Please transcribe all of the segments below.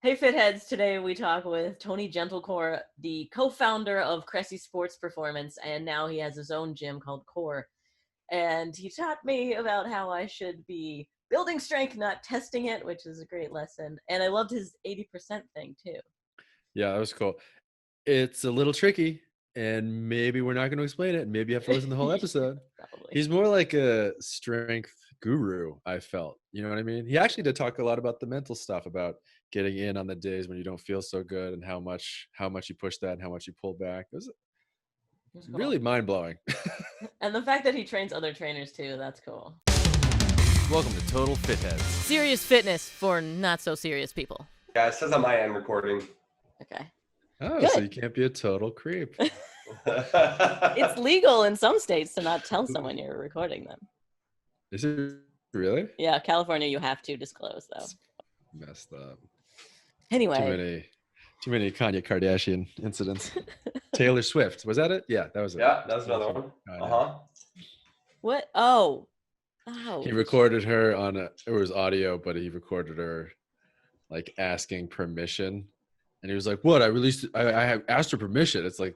Hey Fitheads, today we talk with Tony Gentlecore, the co-founder of Cressey Sports Performance, and now he has his own gym called Core. And he taught me about how I should be building strength, not testing it, which is a great lesson. And I loved his 80% thing too. Yeah, that was cool. It's a little tricky, and maybe we're not going to explain it. Maybe you have to listen to the whole episode. Probably. He's more like a strength guru, I felt. You know what I mean? He actually did talk a lot about the mental stuff, about getting in on the days when you don't feel so good, and how much you push that and how much you pull back. It was Cool. really mind-blowing. And the fact that he trains other trainers too, that's cool. Welcome to Total Fitheads. Serious fitness for not so serious people. Yeah, it says on my end recording. Okay. Oh, Good. so you can't be a total creep. It's legal in some states to not tell someone you're recording them. Is it really? Yeah, California, you have to disclose though. Messed up. Anyway. Too many Kanye Kardashian incidents. Taylor Swift, was that it? Yeah, that was it. Yeah, that's another one. What? Oh. He recorded her on it was audio, but he recorded her like asking permission, and he was like, "What? I have asked her permission." It's like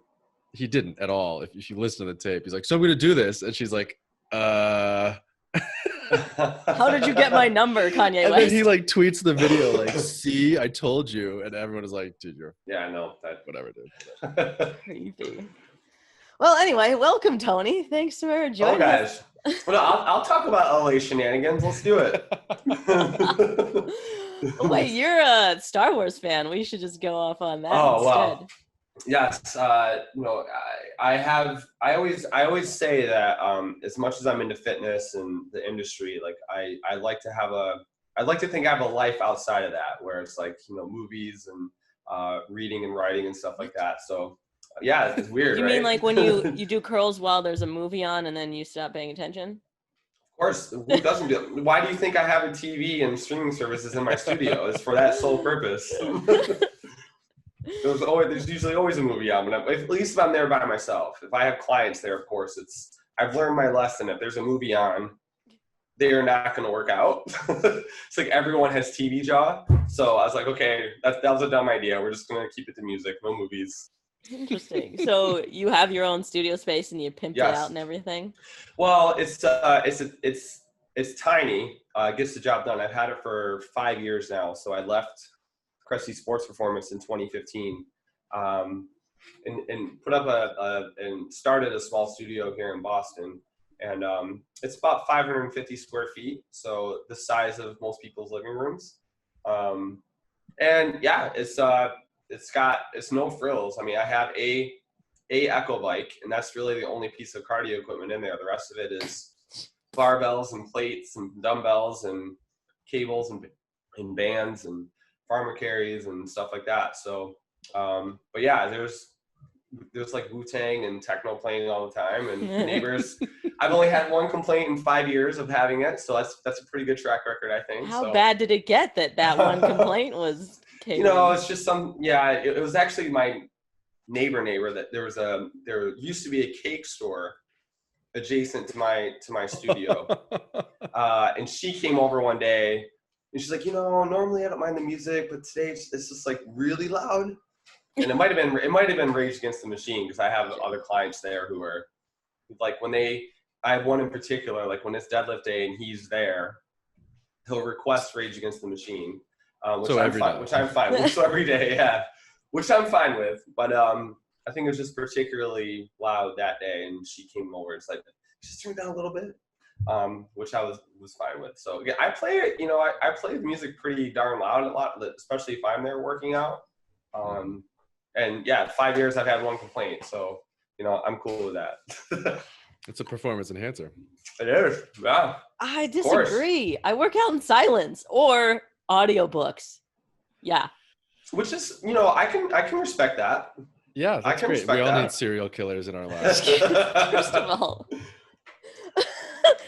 he didn't at all. If you listen to the tape, he's like, "So I'm going to do this," and she's like, How did you get my number, Kanye and West? then he like tweets the video like, "See, I told you," and everyone is like, "Dude, you're I know that whatever, dude." Creepy. Well, anyway, welcome, Tony. Thanks for joining us. Well, I'll talk about LA shenanigans. Let's do it. Oh, wait, you're a Star Wars fan. We should just go off on that instead. Wow. Yes. I always say that as much as I'm into fitness and the industry, like I like to think I have a life outside of that, where it's like, movies and reading and writing and stuff like that. So yeah, it's weird. You right? mean like when you do curls while there's a movie on and then you stop paying attention? Of course, who doesn't do it? Why do you think I have a TV and streaming services in my studio? It's for that sole purpose. There's usually always a movie on, but at least if I'm there by myself. If I have clients there, of course, I've learned my lesson. If there's a movie on, they are not going to work out. It's like everyone has TV jaw. So I was like, okay, that was a dumb idea. We're just going to keep it to music, no movies. Interesting. So you have your own studio space and you pimp it out and everything? Well, it's tiny. It gets the job done. I've had it for 5 years now. So I left Cressey Sports Performance in 2015 and put up and started a small studio here in Boston. And it's about 550 square feet. So the size of most people's living rooms. And yeah, it's no frills. I mean, I have a Echo bike, and that's really the only piece of cardio equipment in there. The rest of it is barbells and plates and dumbbells and cables and bands and farmer carries and stuff like that. So, but yeah, there's like Wu-Tang and techno playing all the time, and neighbors. I've only had one complaint in 5 years of having it, so that's a pretty good track record, I think. How bad did it get that one complaint was? It's just it was actually my neighbor that there used to be a cake store adjacent to my studio. And she came over one day and she's like, normally I don't mind the music, but today it's just like really loud. And it might have been Rage Against the Machine, because I have other clients there who are like, I have one in particular, like when it's deadlift day and he's there, he'll request Rage Against the Machine. Which I'm fine with. So every day, yeah, which I'm fine with. But I think it was just particularly loud that day, and she came over and said, "Just turn it down a little bit," which I was fine with. So yeah, I play it. I play the music pretty darn loud a lot, especially if I'm there working out. And yeah, 5 years I've had one complaint, so I'm cool with that. It's a performance enhancer. It is. Yeah. I disagree. I work out in silence or audiobooks. Yeah. Which is, I can respect that. Yeah, that's great. We all need serial killers in our lives. First of all.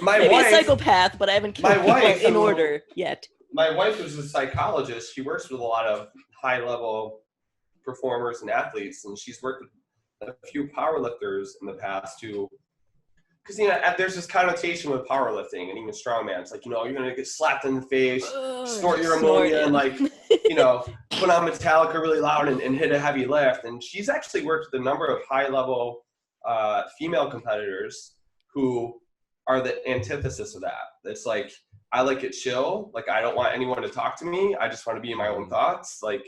Maybe a psychopath, but I haven't killed people in order yet. My wife is a psychologist. She works with a lot of high-level performers and athletes, and she's worked with a few powerlifters in the past who because you know there's this connotation with powerlifting and even strongman. It's like, you know, you're gonna get slapped in the face, snort your ammonia, and like, you know, put on Metallica really loud and hit a heavy lift. And she's actually worked with a number of high level female competitors who are the antithesis of that. It's like, I like it chill. Like, I don't want anyone to talk to me. I just want to be in my own thoughts. Like,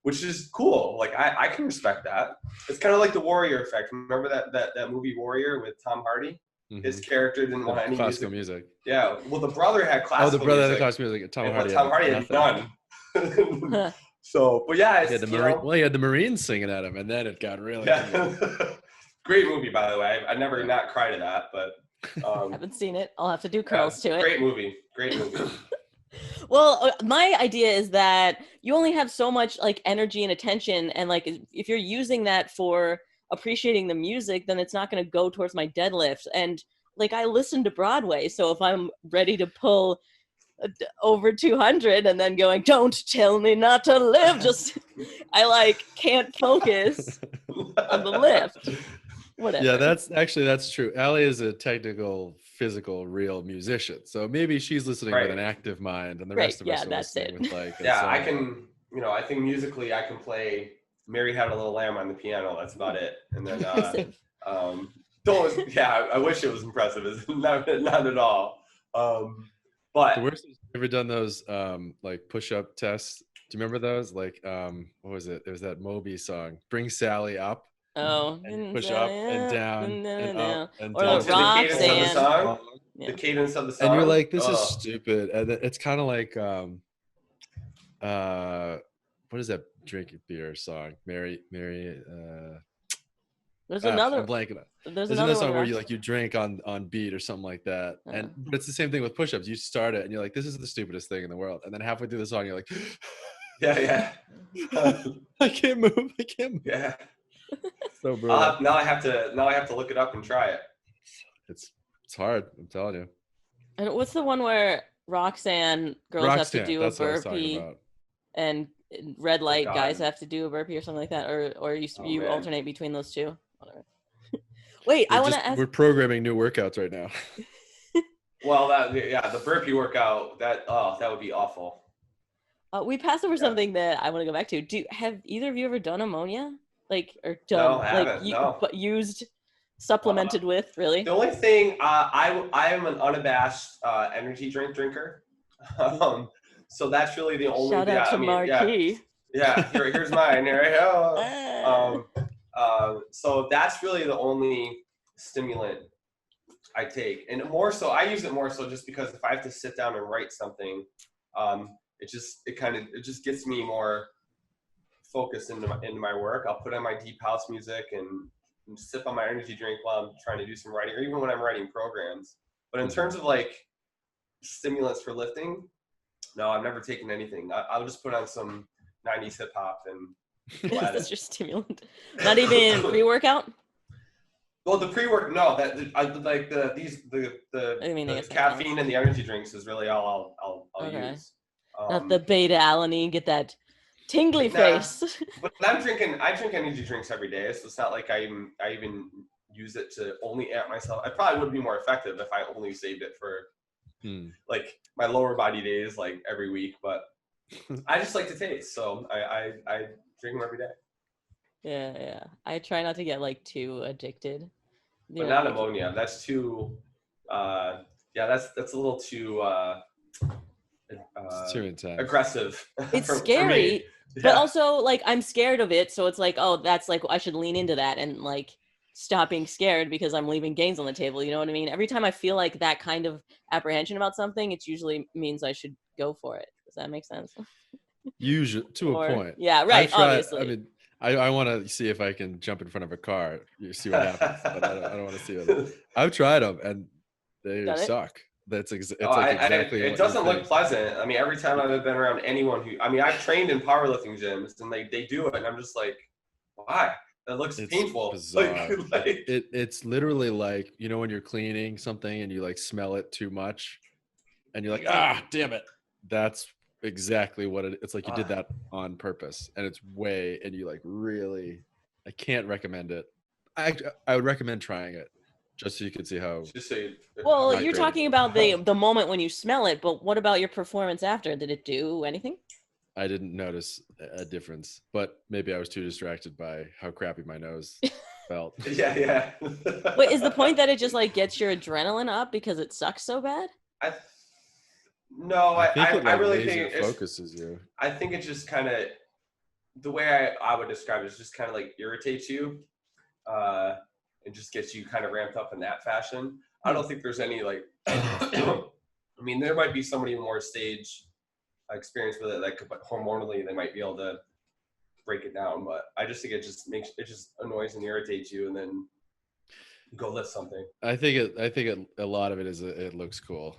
which is cool. Like, I can respect that. It's kind of like the Warrior effect. Remember that movie Warrior with Tom Hardy? Mm-hmm. His character didn't want any classical music. Yeah. Well, the brother had classical music. Oh, the brother had the classical music. Tom Hardy had none. So, but yeah, it's, he had the Marines singing at him, and then it got really great movie, by the way. I never not cried at that, but haven't seen it. I'll have to do curls to it. Great movie. Well, my idea is that you only have so much like energy and attention, and like if you're using that for appreciating the music, then it's not going to go towards my deadlift. And like, I listen to Broadway, so if I'm ready to pull over 200 and then going, don't tell me not to live, just I like can't focus on the lift. Whatever. Yeah, that's true. Allie is a technical, physical, real musician, so maybe she's listening with an active mind, and the rest of us are listening with like. I can, you know, I think musically I can play "Mary Had a Little Lamb" on the piano. That's about it. And then, I wish it was impressive. It's not at all. But the worst is, ever done those like push-up tests? Do you remember those? Like what was it? It was that Moby song, "Bring Sally Up." Oh, and push up and down and up and or down. the cadence of the song. The cadence of the song. And you're like, this is stupid. And it's kind of like what is that drink beer song? Mary there's another. I'm blanking. There's another song where you drink on beat or something like that. But it's the same thing with push-ups. You start it and you're like, this is the stupidest thing in the world. And then halfway through the song, you're like, yeah. I can't move. Yeah. So brutal. Now I have to look it up and try it. It's hard. I'm telling you. And what's the one where girls have to do a burpee, and red light guys have to do a burpee or something like that, or you alternate between those two? Whatever. Wait, I want to ask. We're programming new workouts right now. Well, the burpee workout that would be awful. We passed over something that I want to go back to. Have either of you ever done ammonia? But used, supplemented with, really? The only thing, I am an unabashed energy drink drinker. So that's really the only. Shout out to Marquis. Yeah. Here's mine. So that's really the only stimulant I take, and more so, I use it more so just because if I have to sit down and write something, it just gets me more focused into my work. I'll put on my deep house music and sip on my energy drink while I'm trying to do some writing, or even when I'm writing programs. But in terms of like stimulants for lifting, no, I've never taken anything. I'll just put on some 90s hip hop and that's your stimulant. Not even pre-workout? Well, the pre-work, no. The caffeine and the energy drinks is really all I'll use. Not the beta alanine. Get that tingly face. But I drink energy drinks every day, so it's not like I even use it to only amp myself. I probably would be more effective if I only saved it for like my lower body days, like every week. But I just like to taste, so I drink them every day. Yeah. I try not to get like too addicted. But not ammonia. That's too. That's a little too. It's too intense. Aggressive. It's scary, but also like I'm scared of it, so it's like, oh, that's like I should lean into that and like stop being scared because I'm leaving gains on the table. You know what I mean? Every time I feel like that kind of apprehension about something, it usually means I should go for it. Does that make sense? Usually, to a point. Yeah, right. Obviously. I mean, I want to see if I can jump in front of a car. You see what happens. But I don't want to see it. I've tried them and they suck. That's exactly. It doesn't look pleasant. I mean, every time I've been around anyone I've trained in powerlifting gyms and they do it, and I'm just like, why? That looks painful. It's literally like, you know, when you're cleaning something and you like smell it too much, and you're like, damn it. That's exactly what it's like. You did that on purpose, and it's and you like really. I can't recommend it. I would recommend trying it, Just so you can see how. Just so you, Well, Not you're great. talking about the moment when you smell it, but what about your performance after? Did it do anything? I didn't notice a difference, but maybe I was too distracted by how crappy my nose felt. yeah. Wait, is the point that it just like gets your adrenaline up because it sucks so bad? No, I think it I like really laser think it's, focuses you. I think it just kind of, the way I would describe it is just kind of like irritates you, and just gets you kind of ramped up in that fashion. I don't think there's any like, I mean, there might be somebody more stage experience with it, like hormonally, they might be able to break it down, but I just think it just annoys and irritates you, and then you go lift something. I think a lot of it is it looks cool.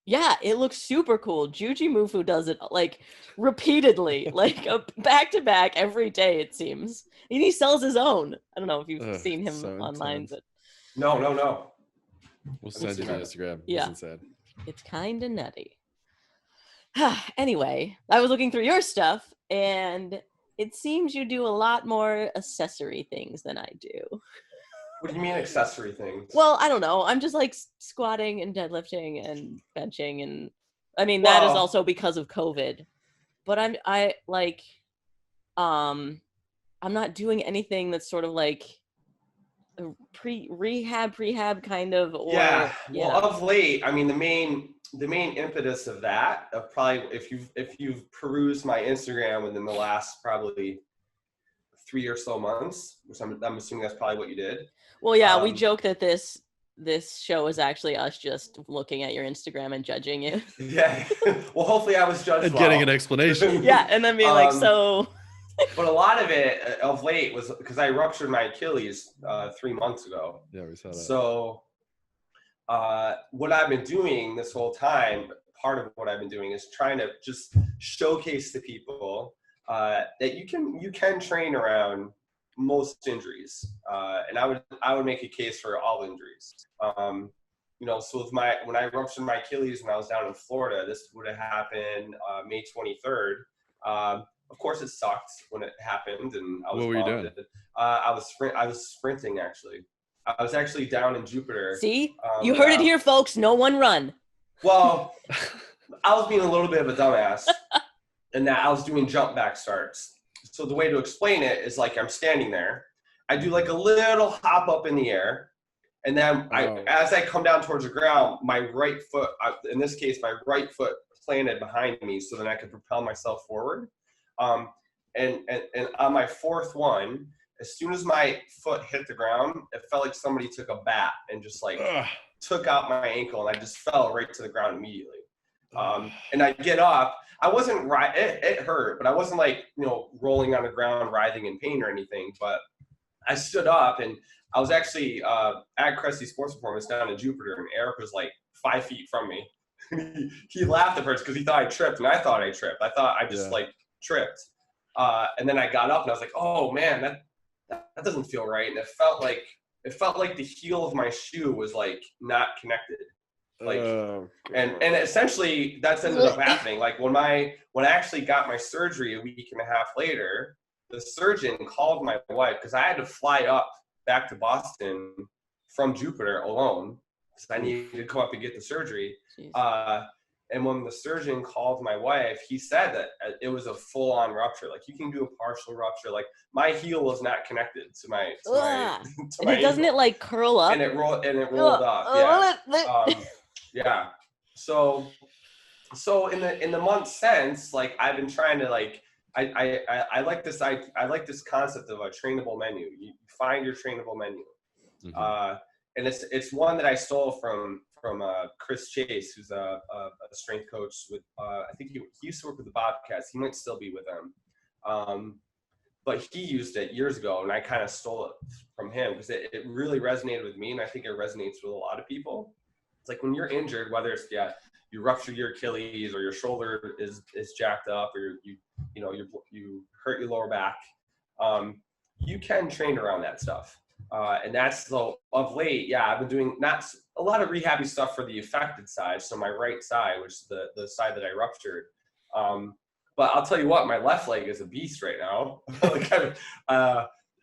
Yeah, it looks super cool. Juji Mufu does it like repeatedly, like back to back every day, it seems. And he sells his own. I don't know if you've seen him so online, intense. but No. We'll send you the Instagram. Yeah. It's insane. it's kind of nutty. Anyway, I was looking through your stuff, and it seems you do a lot more accessory things than I do. What do you mean accessory things? Well, I don't know. I'm just like squatting and deadlifting and benching, and I mean that is Well- also because of COVID. But I'm not doing anything that's sort of like a prehab kind of, or Yeah. Well, of late, I mean, the main impetus of that, of probably if you've perused my Instagram within the last probably 3 or so months, which I'm assuming that's probably what you did. Well, yeah, we joke that this show is actually us just looking at your Instagram and judging you. Yeah. Well, hopefully I was judged And well. getting an explanation. Yeah, and then being like, so. But a lot of it of late was because I ruptured my Achilles 3 months ago. Yeah, we saw that. So what I've been doing this whole time, part of what I've been doing is trying to just showcase to people that you can train around most injuries, and I would make a case for all injuries. So when I ruptured my Achilles when I was down in Florida, this would have happened May 23rd. Of course, it sucked when it happened, and I was. What were you doing? I was sprinting actually. I was actually down in Jupiter. See, you heard it here, folks. No one run. Well, I was being a little bit of a dumbass, and that I was doing jump back starts. So the way to explain it is like I'm standing there. I do like a little hop up in the air, and then as I come down towards the ground, my right foot, in this case, my right foot planted behind me, so then I could propel myself forward. And on my fourth one, as soon as my foot hit the ground, it felt like somebody took a bat and just like took out my ankle, and I just fell right to the ground immediately. And I get up. I wasn't it hurt, but I wasn't like, rolling on the ground, writhing in pain or anything. But I stood up, and I was actually at Cressey Sports Performance down in Jupiter, and Eric was like 5 feet from me. He laughed at first because he thought I tripped, and I thought I tripped. I thought I just tripped. And then I got up, and I was like, oh man, that doesn't feel right. And it felt like the heel of my shoe was like not connected. Like, and essentially that's ended up happening. Like when I actually got my surgery a week and a half later, the surgeon called my wife because I had to fly up back to Boston from Jupiter alone because I needed to go up and get the surgery. And when the surgeon called my wife, he said that it was a full-on rupture. Like you can do a partial rupture. Like my heel was not connected to my Doesn't it like curl up? And it rolled off. Yeah. Yeah. So in the months since, like I've been trying to like I like this concept of a trainable menu. You find your trainable menu. Mm-hmm. And it's one that I stole from Chris Chase, who's a strength coach with I think he used to work with the Bobcats. He might still be with them, but he used it years ago, and I kind of stole it from him because it really resonated with me, and I think it resonates with a lot of people. It's like when you're injured, whether it's you rupture your Achilles or your shoulder is jacked up, or you hurt your lower back, you can train around that stuff. And that's so of late, I've been doing not a lot of rehabby stuff for the affected side. So my right side, which is the side that I ruptured. But I'll tell you what, my left leg is a beast right now. Like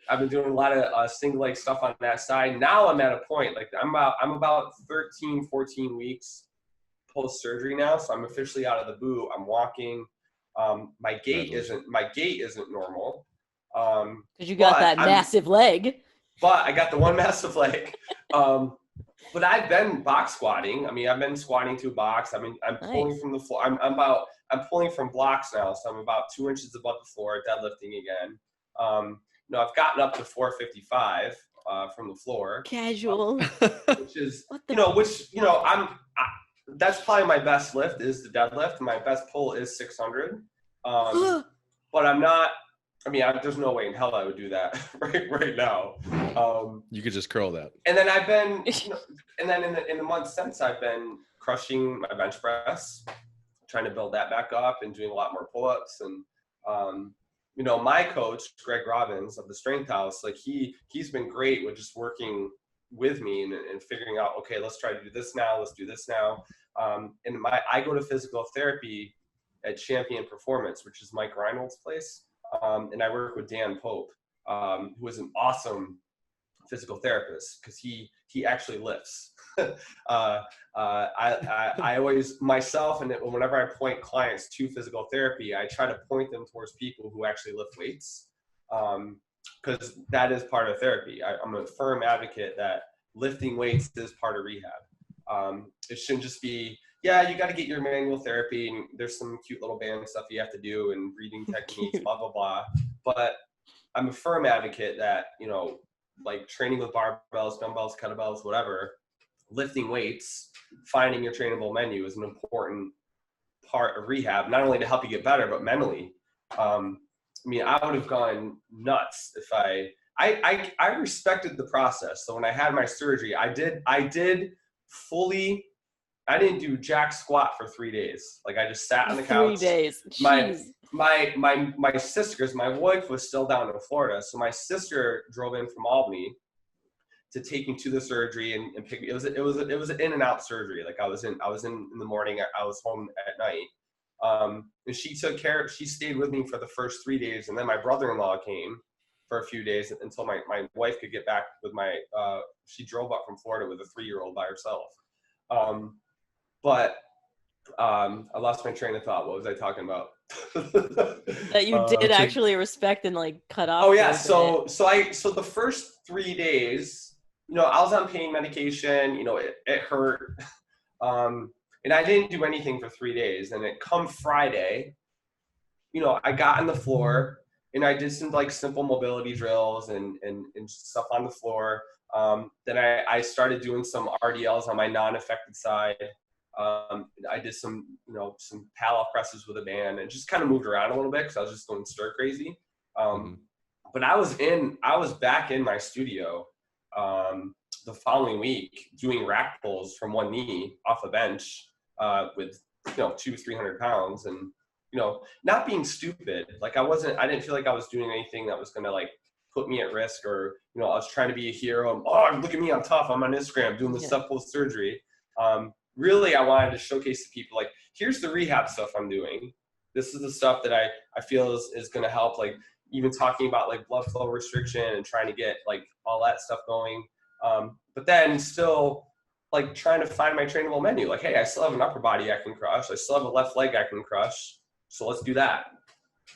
I've been doing a lot of single leg stuff on that side. Now I'm at a point, like I'm about 13, 14 weeks post surgery now. So I'm officially out of the boot. I'm walking. My gait isn't normal. Because you got that massive leg. But I got the one massive leg. But I've been box squatting. I mean, I've been squatting to a box. I mean, I'm pulling from the floor. I'm pulling from blocks now. So I'm about 2 inches above the floor, deadlifting again. I've gotten up to 455 from the floor. Casual. Which is, that's probably my best lift is the deadlift. My best pull is 600. But I'm not, there's no way in hell I would do that right now. You could just curl that. And then I've been, and then in the months since, I've been crushing my bench press, trying to build that back up and doing a lot more pull-ups. And, my coach, Greg Robbins of the Strength House, like he's been great with just working with me and figuring out, okay, let's try to do this now. Let's do this now. I go to physical therapy at Champion Performance, which is Mike Reinhold's place. And I work with Dan Pope, who is an awesome physical therapist because he actually lifts. I always myself, and whenever I point clients to physical therapy, I try to point them towards people who actually lift weights, because that is part of therapy. I'm a firm advocate that lifting weights is part of rehab. It shouldn't just be, you got to get your manual therapy and there's some cute little band stuff you have to do and breathing techniques, blah, blah, blah. But I'm a firm advocate that, like training with barbells, dumbbells, kettlebells, whatever, lifting weights, finding your trainable menu is an important part of rehab, not only to help you get better, but mentally. I would have gone nuts if I respected the process. So when I had my surgery, I didn't do jack squat for 3 days. Like I just sat on the couch. 3 days. Jeez. My sister, because my wife was still down in Florida, so my sister drove in from Albany to take me to the surgery and pick me. It was an in and out surgery. Like I was in the morning. I was home at night. And she stayed with me for the first 3 days, and then my brother-in-law came for a few days until my wife could get back with she drove up from Florida with a 3-year-old by herself. But I lost my train of thought. What was I talking about? That you did actually respect and like cut off. Oh yeah. So the first 3 days, I was on pain medication, it hurt. And I didn't do anything for 3 days. And it come Friday, I got on the floor and I did some like simple mobility drills and stuff on the floor. Then I started doing some RDLs on my non-affected side. I did some pal presses with a band and just kind of moved around a little bit because I was just going stir crazy. But I was back in my studio the following week doing rack pulls from one knee off a bench with 200-300 pounds and not being stupid. Like I didn't feel like I was doing anything that was gonna like put me at risk or I was trying to be a hero. Look at me, I'm tough. I'm on Instagram doing this stuff post surgery. Really, I wanted to showcase to people, like, here's the rehab stuff I'm doing. This is the stuff that I feel is going to help, like, even talking about, like, blood flow restriction and trying to get, like, all that stuff going. But then still, like, trying to find my trainable menu. Like, hey, I still have an upper body I can crush. I still have a left leg I can crush. So let's do that.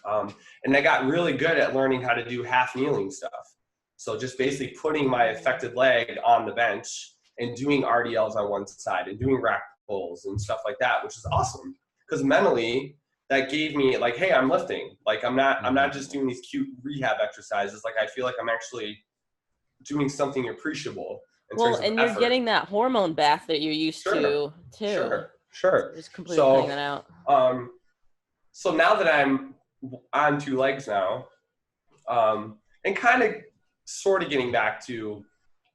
And I got really good at learning how to do half kneeling stuff. So just basically putting my affected leg on the bench and doing RDLs on one side and doing rack pulls and stuff like that, which is awesome. Because mentally, that gave me like, hey, I'm lifting. Like I'm not just doing these cute rehab exercises. Like I feel like I'm actually doing something appreciable. Well, and you're getting that hormone bath that you're used to too. Sure. Just completely cutting that out. So now that I'm on 2 legs now, and kind of sort of getting back to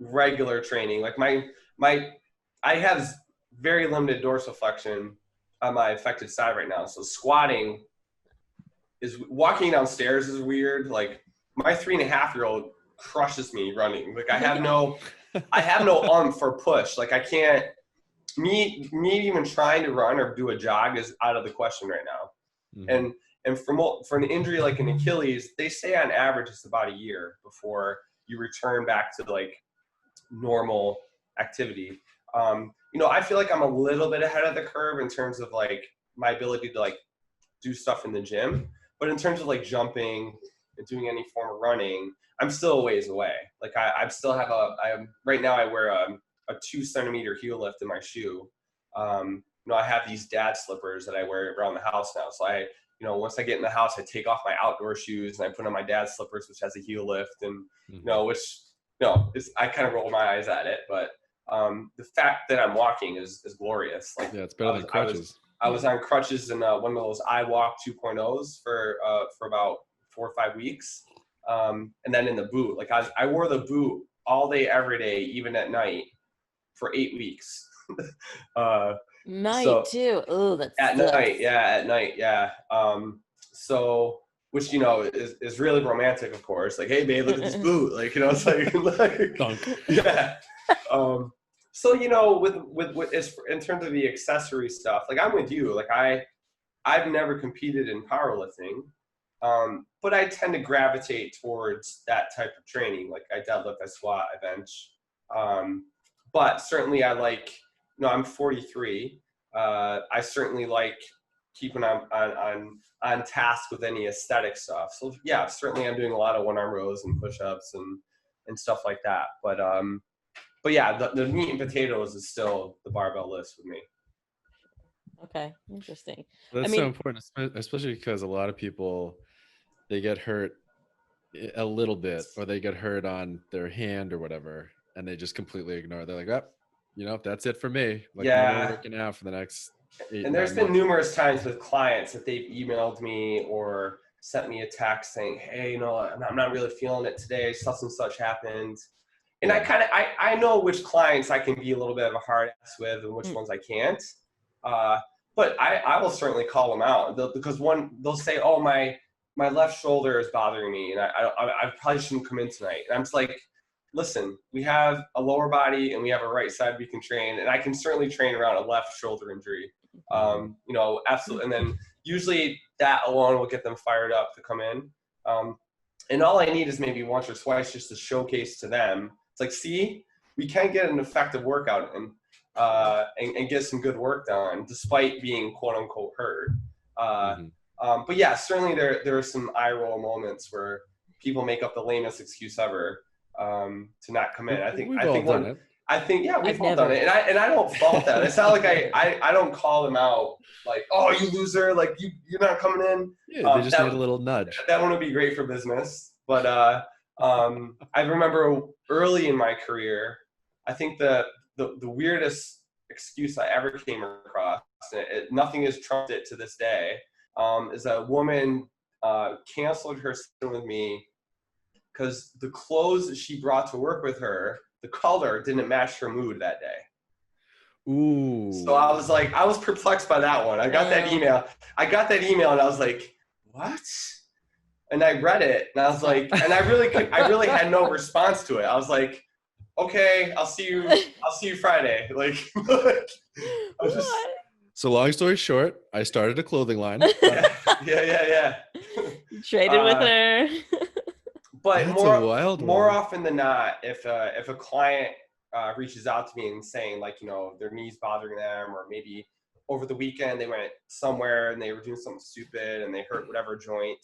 regular training, like I have very limited dorsiflexion on my affected side right now. So squatting walking downstairs is weird. Like my 3.5-year-old crushes me running. Like I have no oomph or push. Like I can't, me even trying to run or do a jog is out of the question right now. And And for an injury like an Achilles, they say on average it's about a year before you return back to like normal activity. I feel like I'm a little bit ahead of the curve in terms of like my ability to like do stuff in the gym, but in terms of like jumping and doing any form of running, I'm still a ways away. Like I still have right now I wear a 2 centimeter heel lift in my shoe. I have these dad slippers that I wear around the house now. So once I get in the house, I take off my outdoor shoes and I put on my dad's slippers, which has a heel lift, and I kind of roll my eyes at it, but the fact that I'm walking is glorious. Like, yeah, it's better than crutches. I was on crutches in one of those iWalk 2.0s for about 4 or 5 weeks, and then in the boot, like I wore the boot all day, every day, even at night, for 8 weeks. Night too. Oh, that's at night, yeah. So, which is really romantic, of course. Like, hey, babe, look at this boot. Like, it's like Dunk. Yeah. So with in terms of the accessory stuff, like I'm with you. Like I've never competed in powerlifting, but I tend to gravitate towards that type of training. Like I deadlift, I squat, I bench. But certainly I like. I'm 43. I certainly like keeping on task with any aesthetic stuff. So yeah, certainly I'm doing a lot of one-arm rows and push-ups and stuff like that. But yeah, the meat and potatoes is still the barbell lifts with me. Okay, interesting. That's so important, especially because a lot of people, they get hurt a little bit, or they get hurt on their hand or whatever, and they just completely ignore it. They're like, that's it for me. Like, no more working out for the next 8 And there's 9 been months. numerous times with clients that they've emailed me or sent me a text saying, hey, I'm not really feeling it today. Such and such happened. And I know which clients I can be a little bit of a hard ass with and which ones I can't. But I will certainly call them out because they'll say, oh, my left shoulder is bothering me and I probably shouldn't come in tonight. And I'm just like, listen, we have a lower body and we have a right side we can train, and I can certainly train around a left shoulder injury. Absolutely. And then usually that alone will get them fired up to come in. And all I need is maybe once or twice just to showcase to them. It's like, see, we can get an effective workout in and get some good work done despite being quote unquote hurt. But yeah, certainly there are some eye roll moments where people make up the lamest excuse ever to not come in. We've all done it. We've all done it, and I don't fault that. It's not like I don't call them out like, oh, you loser, like you're not coming in. Yeah, they just need a little nudge. That wouldn't be great for business. But I remember early in my career, I think the weirdest excuse I ever came across, nothing has trumped it to this day, is a woman canceled her session with me because the clothes that she brought to work with her, the color didn't match her mood that day. Ooh. So I was perplexed by that one. I got that email and I was like, what? And I read it and I was like, and I really had no response to it. I was like, okay, I'll see you Friday. Like, So long story short, I started a clothing line. Yeah. You traded with her. But more often than not, if a client reaches out to me and saying like, their knees bothering them, or maybe over the weekend they went somewhere and they were doing something stupid and they hurt whatever joint,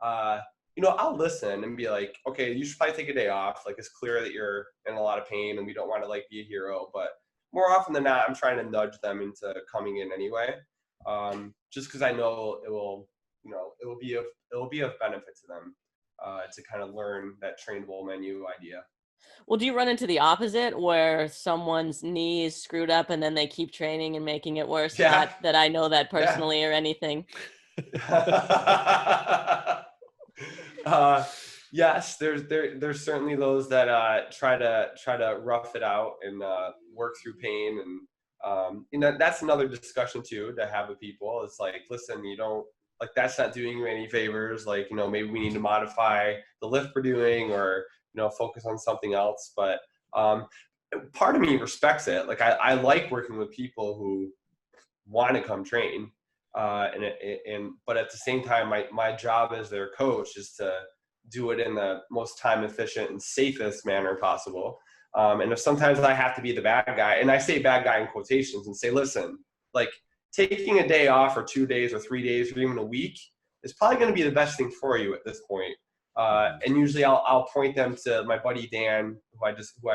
I'll listen and be like, okay, you should probably take a day off. Like, it's clear that you're in a lot of pain and we don't want to like be a hero. But more often than not, I'm trying to nudge them into coming in anyway, just because I know it will be of benefit to them. To kind of learn that trainable menu idea. Well, do you run into the opposite where someone's knee is screwed up and then they keep training and making it worse? Yeah. Not that I know that personally or anything. Yes, there's certainly those that try to rough it out and work through pain, and that's another discussion too to have with people. It's like, listen, you don't. Like, that's not doing you any favors. Like, maybe we need to modify the lift we're doing, or, focus on something else. But part of me respects it. Like, I like working with people who want to come train. But at the same time, my job as their coach is to do it in the most time efficient and safest manner possible. And if sometimes I have to be the bad guy, and I say bad guy in quotations, and say, listen, like taking a day off or 2 days or 3 days or even a week is probably going to be the best thing for you at this point. And usually I'll point them to my buddy Dan, who I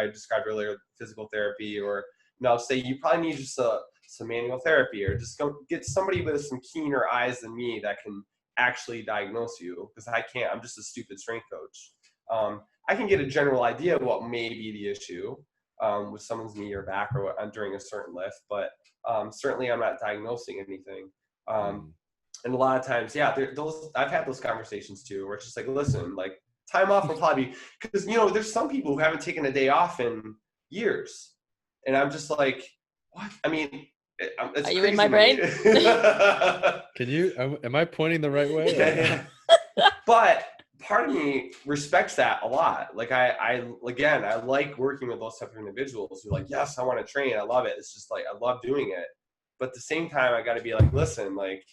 described earlier, physical therapy, or I'll say you probably need just some manual therapy, or just go get somebody with some keener eyes than me that can actually diagnose you, because I can't. I'm just a stupid strength coach. I can get a general idea of what may be the issue with someone's knee or back or during a certain lift, but certainly I'm not diagnosing anything. And a lot of times, yeah, I've had those conversations too, where it's just like, listen, like time off will probably be, because there's some people who haven't taken a day off in years, and I'm just like, what? I mean, it's Are you crazy in my brain? Can you? Am I pointing the right way? Yeah. But part of me respects that a lot. Like I like working with those type of individuals who are like, yes, I want to train. I love it. It's just like, I love doing it. But at the same time, I got to be like, listen, like,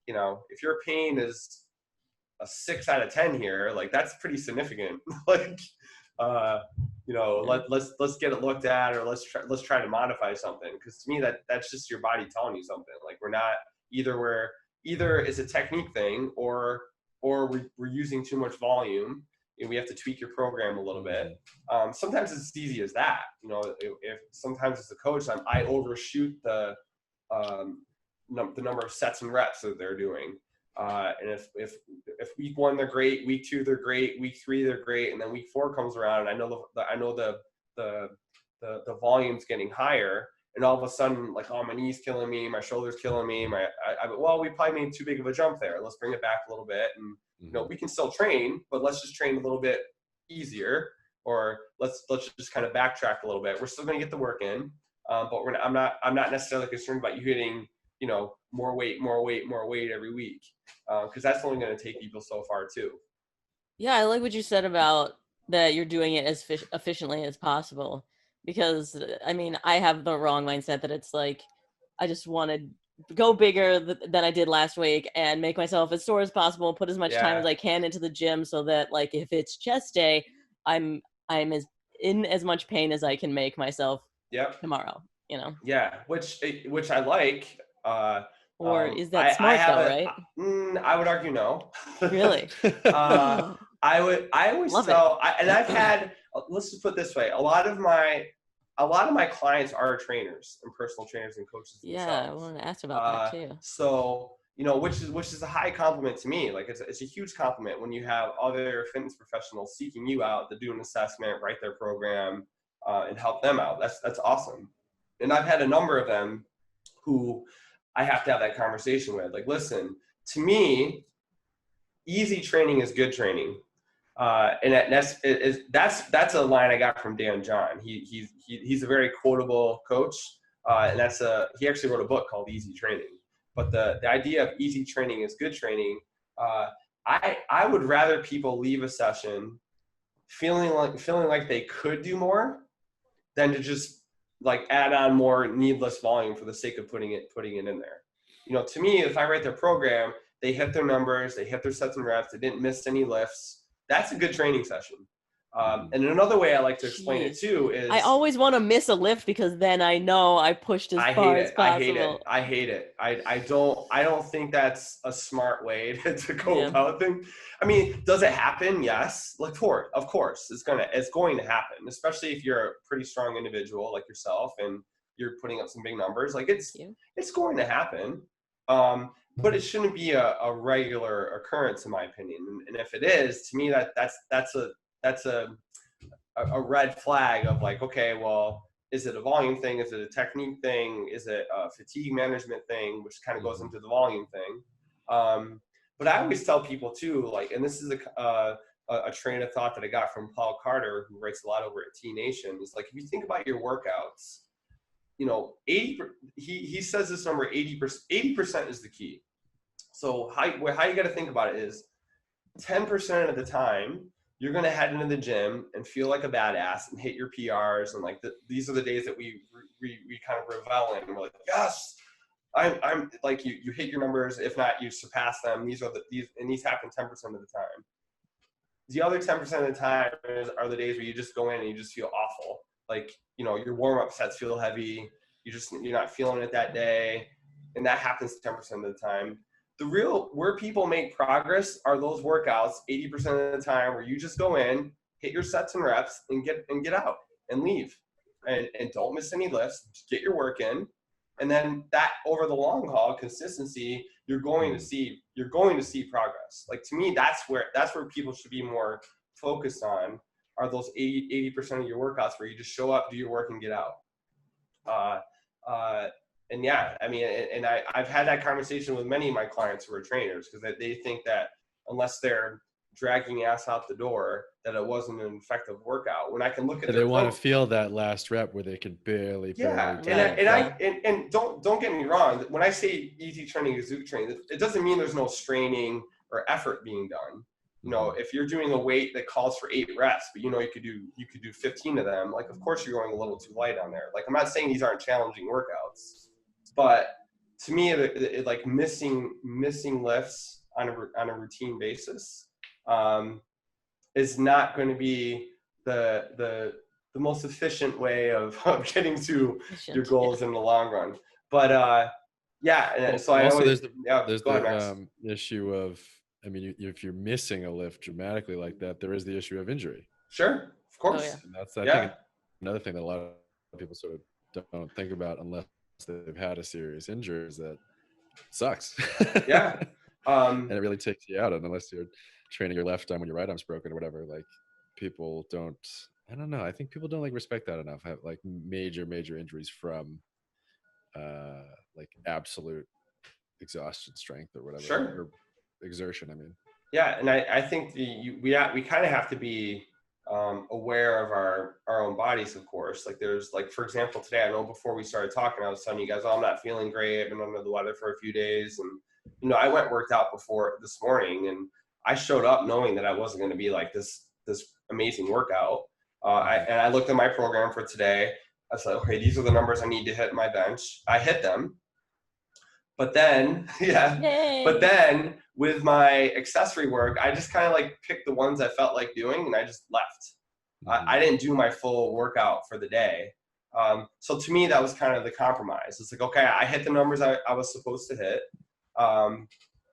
if your pain is a 6 out of 10 here, like that's pretty significant. Like, let's get it looked at, or let's try to modify something. Because to me, that's just your body telling you something. Like either it's a technique thing, or we're using too much volume, and we have to tweak your program a little bit. Sometimes it's as easy as that. If sometimes as a coach, I overshoot the number of sets and reps that they're doing. And if week 1 they're great, week 2 they're great, week 3 they're great, and then week 4 comes around, and I know the volume's getting higher, and all of a sudden, like, oh, my knee's killing me, my shoulder's killing me, well, we probably made too big of a jump there. Let's bring it back a little bit, and we can still train, but let's just train a little bit easier, or let's just kind of backtrack a little bit. We're still going to get the work in, but I'm not necessarily concerned about you hitting more weight every week, because that's only going to take people so far too. Yeah, I like what you said about that you're doing it as efficiently as possible, because I mean, I have the wrong mindset that it's like I just want to go bigger than I did last week and make myself as sore as possible, put as much time as I can into the gym, so that like if it's chest day, I'm in as much pain as I can make myself tomorrow, Yeah, which I like. Or is that smart though, right? I would argue no. Really? I always Love tell, and I've had, let's just put it this way, a lot of my clients are trainers and personal trainers and coaches themselves. Yeah, I wanted to ask about that too. So, which is a high compliment to me. Like it's a huge compliment when you have other fitness professionals seeking you out to do an assessment, write their program, and help them out. That's awesome. And I've had a number of them who I have to have that conversation with. Like, listen, to me, easy training is good training. And that's a line I got from Dan John. He's a very quotable coach, and he actually wrote a book called Easy Training. But the idea of easy training is good training. I would rather people leave a session feeling like they could do more than to just like add on more needless volume for the sake of putting it in there. To me, if I write their program, they hit their numbers, they hit their sets and reps, they didn't miss any lifts. That's a good training session. And another way I like to explain it too is I always want to miss a lift, because then I know I pushed as far as possible. I hate it. I don't think that's a smart way to go about things. I mean, does it happen? Yes. Of course, it's going to happen, especially if you're a pretty strong individual like yourself and you're putting up some big numbers. Like it's going to happen. But it shouldn't be a regular occurrence, in my opinion. And if it is, to me, that's a red flag of like, okay, well, is it a volume thing? Is it a technique thing? Is it a fatigue management thing, which kind of goes into the volume thing? But I always tell people too, like, and this is a train of thought that I got from Paul Carter, who writes a lot over at T Nation, is like, if you think about your workouts, 80, he says this number, 80% is the key. So how you got to think about it is 10% of the time, you're going to head into the gym and feel like a badass and hit your PRs. And like, these are the days that we kind of revel in. And we're like, yes, I'm like you hit your numbers. If not, you surpass them. These happen 10% of the time. The other 10% of the time are the days where you just go in and you just feel awful. Like, you know, your warm-up sets feel heavy. You're not feeling it that day. And that happens 10% of the time. Where people make progress are those workouts 80% of the time where you just go in, hit your sets and reps and get out and leave. And don't miss any lifts. Just get your work in. And then that over the long haul, consistency, you're going to see progress. Like, to me, that's where people should be more focused on, are those 80% of your workouts where you just show up, do your work, and get out. And yeah, I mean, and I've had that conversation with many of my clients who are trainers, because they think that unless they're dragging ass out the door, that it wasn't an effective workout. When I can look at they want to feel that last rep where they can barely and don't get me wrong, when I say easy training is Zoot training, it doesn't mean there's no straining or effort being done. You know, if you're doing a weight that calls for 8 reps, but you know you could do 15 of them, like, of course you're going a little too light on there. Like, I'm not saying these aren't challenging workouts, but to me, it like missing lifts on a routine basis is not going to be the most efficient way of getting to your goals in the long run. But yeah, and so also there's the issue of, I mean, if you're missing a lift dramatically like that, there is the issue of injury. Sure, of course. Oh, yeah. And that's, I think, another thing that a lot of people sort of don't think about unless they've had a serious injury, is that sucks. Yeah. And it really takes you out. And unless you're training your left arm when your right arm's broken or whatever, like, people don't, I don't know, I think people don't like respect that enough. Have like major injuries from like absolute exhaustion strength or whatever. Sure. Or exertion, I mean. Yeah, and I think we kind of have to be aware of our own bodies, of course. Like, there's, like, for example, today, I know before we started talking, I was telling you guys, oh, I'm not feeling great. I've been under the weather for a few days. And, you know, I worked out before this morning, and I showed up knowing that I wasn't going to be like this amazing workout. I looked at my program for today. I was like, okay, these are the numbers I need to hit my bench. I hit them. But then, but then with my accessory work, I just kind of like picked the ones I felt like doing, and I just left. I didn't do my full workout for the day. So to me, that was kind of the compromise. It's like, okay, I hit the numbers I was supposed to hit.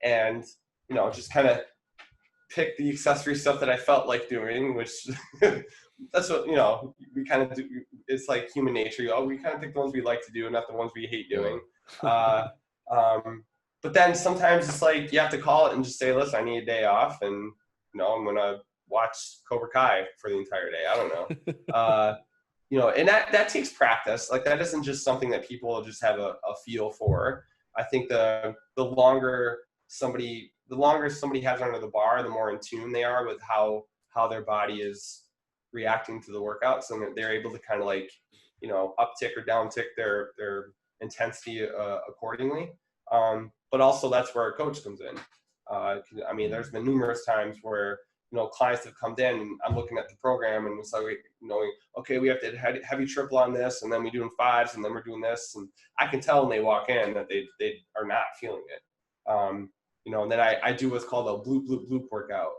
And, you know, just kind of pick the accessory stuff that I felt like doing, which that's what, you know, we kind of do. It's like human nature. We kind of pick the ones we like to do, not the ones we hate doing. But then sometimes it's like you have to call it and just say, listen, I need a day off, and, you know, I'm going to watch Cobra Kai for the entire day. I don't know. You know, and that takes practice. Like, that isn't just something that people just have a feel for. I think the longer somebody has under the bar, the more in tune they are with how their body is reacting to the workouts, and they're able to kind of, like, you know, uptick or downtick their intensity accordingly. But also that's where a coach comes in. I mean, there's been numerous times where, you know, clients have come in and I'm looking at the program and it's like, you know, okay, we have to heavy triple on this, and then we're doing 5s, and then we're doing this, and I can tell when they walk in that they are not feeling it. You know, and then I do what's called a bloop workout,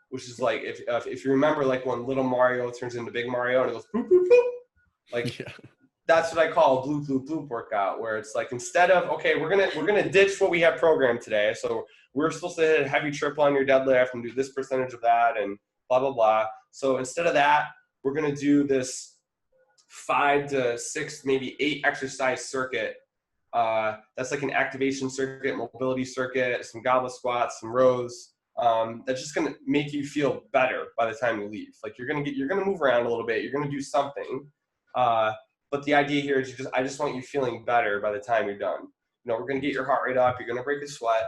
which is like, if you remember, like, when little Mario turns into big Mario and it goes bloop bloop bloop, like, that's what I call a bloop workout, where it's like, instead of, okay, we're gonna ditch what we have programmed today, so we're supposed to hit a heavy triple on your deadlift and do this percentage of that and blah blah blah. So instead of that, we're gonna do this 5 to 6, maybe 8 exercise circuit. That's like an activation circuit, mobility circuit, some goblet squats, some rows. That's just gonna make you feel better by the time you leave. Like, you're gonna move around a little bit, you're gonna do something. But the idea here is I just want you feeling better by the time you're done. You know, we're going to get your heart rate up. You're going to break a sweat.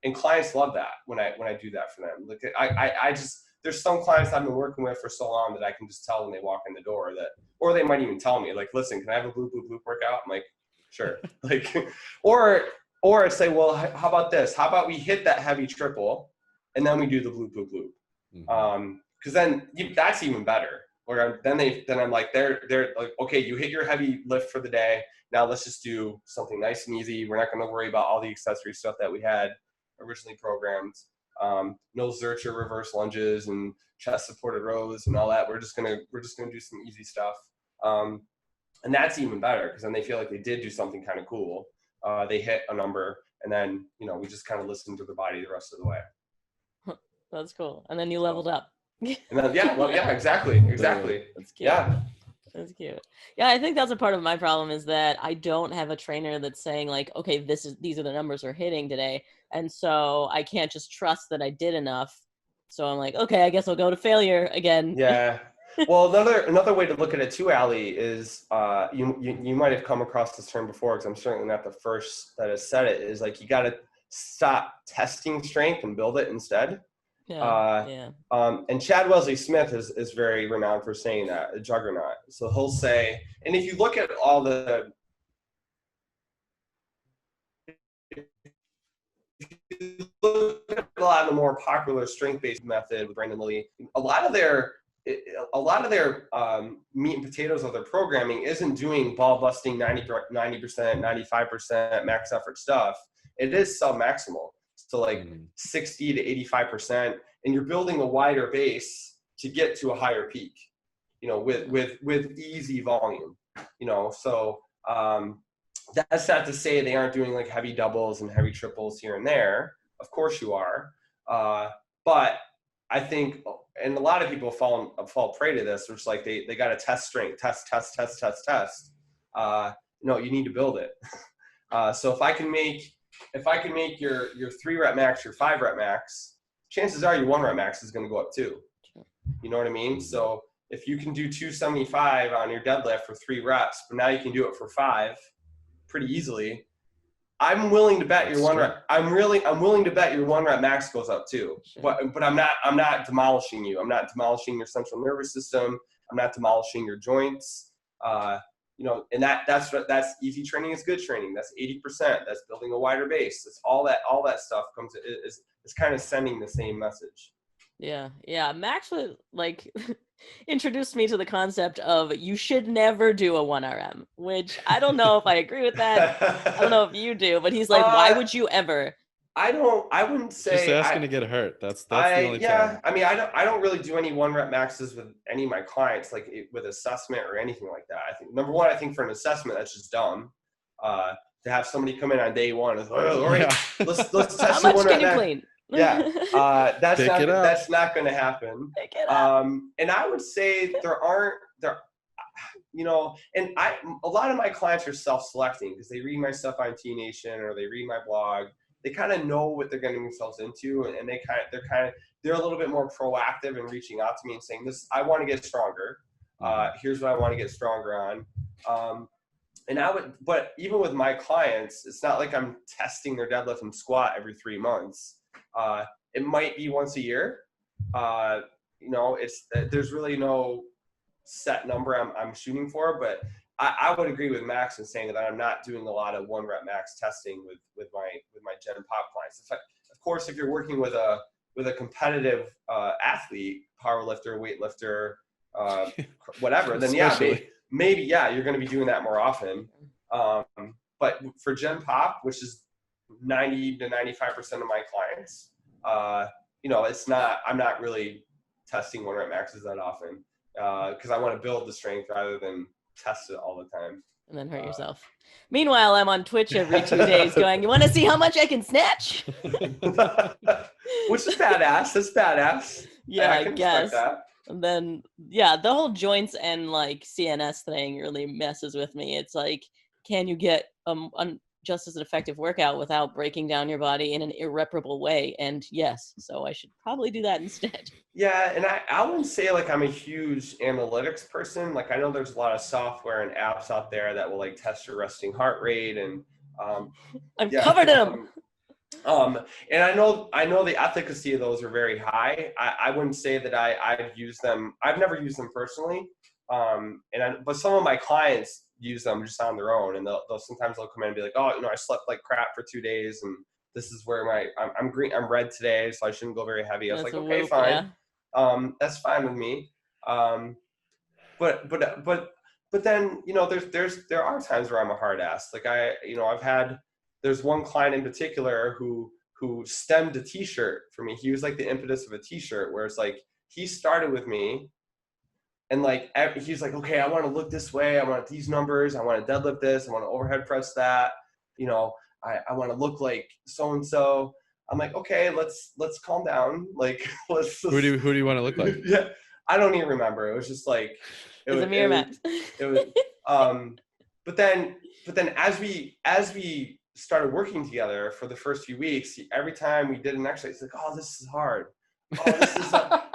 And clients love that when I do that for them. Like, I just, there's some clients I've been working with for so long that I can just tell when they walk in the door that, or they might even tell me, like, listen, can I have a bloop workout? I'm like, sure. Like, or say, well, how about this? How about we hit that heavy triple and then we do the bloop. Because then that's even better. or then I'm like, they're like, okay, you hit your heavy lift for the day. Now let's just do something nice and easy. We're not going to worry about all the accessory stuff that we had originally programmed. No Zercher reverse lunges and chest supported rows and all that. We're just gonna do some easy stuff. And that's even better because then they feel like they did do something kind of cool. They hit a number, and then we just kind of listen to the body the rest of the way. That's cool. And then you leveled up. And then exactly. That's cute. Yeah. That's cute. Yeah, I think that's a part of my problem is that I don't have a trainer that's saying like, okay, these are the numbers we're hitting today. And so I can't just trust that I did enough. So I'm like, okay, I guess I'll go to failure again. Yeah. Well, another way to look at it too, Ali, is you might have come across this term before, because I'm certainly not the first that has said it, is like you got to stop testing strength and build it instead. And Chad Wesley Smith is very renowned for saying that, a juggernaut. So he'll say, and if you look at all the a lot of the more popular strength-based method with Brandon Lilly, a lot of their meat and potatoes of their programming isn't doing ball busting 90%, 95% max effort stuff. It is sub-maximal. So like 60 to 85%, and you're building a wider base to get to a higher peak, with easy volume, so that's not to say they aren't doing like heavy doubles and heavy triples here and there. Of course you are. But I think, and a lot of people fall prey to this, which is like they got to test strength, test. No, you need to build it. So if I can make your 3 rep max, your 5 rep max, chances are your 1 rep max is going to go up too. You know what I mean? So if you can do 275 on your deadlift for 3 reps, but now you can do it for 5 pretty easily, I'm willing to bet your 1 rep. I'm willing to bet your 1 rep max goes up too. Sure. But I'm not demolishing you. I'm not demolishing your central nervous system. I'm not demolishing your joints. And that's easy training is good training. That's 80%. That's building a wider base. That's all that stuff is kind of sending the same message. Yeah. Max was like introduced me to the concept of you should never do a 1RM, which I don't know if I agree with that. I don't know if you do, but he's like, why would you ever? I wouldn't say just asking to get hurt. That's the only time. I mean, I don't really do any 1 rep maxes with any of my clients, like with assessment or anything like that. I think number one, I think for an assessment, that's just dumb. To have somebody come in on day one and all right, let's test how much 1 can rep you max. clean? That's not going to happen. And I would say and a lot of my clients are self-selecting because they read my stuff on T Nation or they read my blog. They kind of know what they're getting themselves into, and they're a little bit more proactive in reaching out to me and saying, "This, I want to get stronger. Here's what I want to get stronger on." But even with my clients, it's not like I'm testing their deadlift and squat every 3 months. It might be once a year. There's really no set number I'm shooting for, but I would agree with Max in saying that I'm not doing a lot of 1 rep max testing with my Gen Pop clients. Of course, if you're working with a competitive athlete, powerlifter, weightlifter, whatever, then maybe you're going to be doing that more often. But for Gen Pop, which is 90 to 95% of my clients, I'm not really testing 1 rep maxes that often because I want to build the strength rather than test it all the time. And then hurt yourself. Meanwhile, I'm on Twitch every 2 days going, you want to see how much I can snatch? Which is badass. That's badass. Yeah, I guess. That. And then, the whole joints and like CNS thing really messes with me. It's like, can you get just as an effective workout without breaking down your body in an irreparable way? And yes, so I should probably do that instead. Yeah, and I wouldn't say like I'm a huge analytics person. Like I know there's a lot of software and apps out there that will like test your resting heart rate and I'm covered in them. And I know the efficacy of those are very high. I wouldn't say that I've used them. I've never used them personally. But some of my clients use them just on their own, and they'll sometimes come in and be like, oh, I slept like crap for 2 days, and this is where I'm red today, so I shouldn't go very heavy. I was like, okay, fine. Yeah. That's fine with me. but then, you know, there are times where I'm a hard ass. Like there's one client in particular who stemmed a t-shirt for me. He was like the impetus of a t-shirt, where it's like, he started with me and like, he's like, okay, I want to look this way. I want these numbers. I want to deadlift this. I want to overhead press that. You know, I want to look like so-and-so. I'm like, okay, let's calm down. Like, Who do you want to look like? Yeah. I don't even remember. It was just like, It's a mere match. It was, but then as we started working together for the first few weeks, every time we did an exercise, he's like, oh, this is hard. Oh,